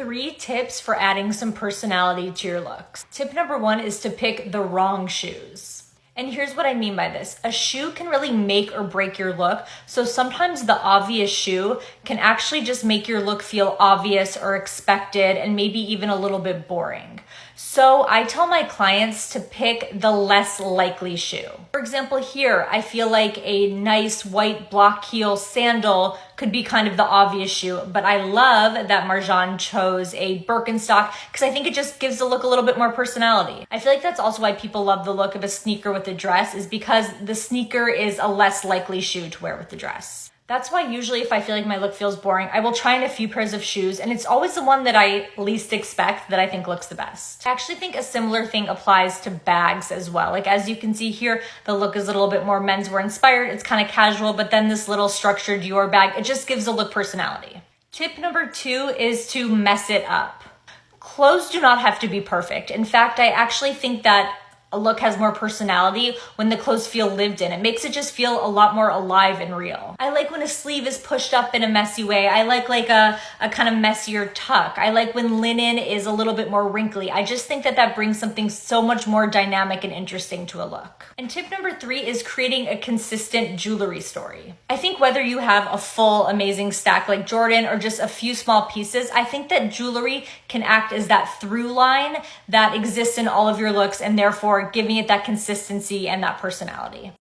3 tips for adding some personality to your looks. Tip number 1 is to pick the wrong shoes. And here's what I mean by this. A shoe can really make or break your look. So sometimes the obvious shoe can actually just make your look feel obvious or expected and maybe even a little bit boring. So I tell my clients to pick the less likely shoe. For example, here, I feel like a nice white block heel sandal could be kind of the obvious shoe, but I love that Marjane chose a Birkenstock because I think it just gives the look a little bit more personality. I feel like that's also why people love the look of a sneaker with a dress, is because the sneaker is a less likely shoe to wear with the dress. That's why usually if I feel like my look feels boring, I will try on a few pairs of shoes, and it's always the one that I least expect that I think looks the best. I actually think a similar thing applies to bags as well. Like as you can see here, the look is a little bit more menswear inspired. It's kind of casual, but then this little structured Dior bag, it just gives the look personality. Tip number 2 is to mess it up. Clothes do not have to be perfect. In fact, I actually think that a look has more personality when the clothes feel lived in. It makes it just feel a lot more alive and real. I like when a sleeve is pushed up in a messy way. I like a kind of messier tuck. I like when linen is a little bit more wrinkly. I just think that that brings something so much more dynamic and interesting to a look. And tip number 3 is creating a consistent jewelry story. I think whether you have a full amazing stack like Jordan or just a few small pieces, I think that jewelry can act as that through line that exists in all of your looks and therefore giving it that consistency and that personality.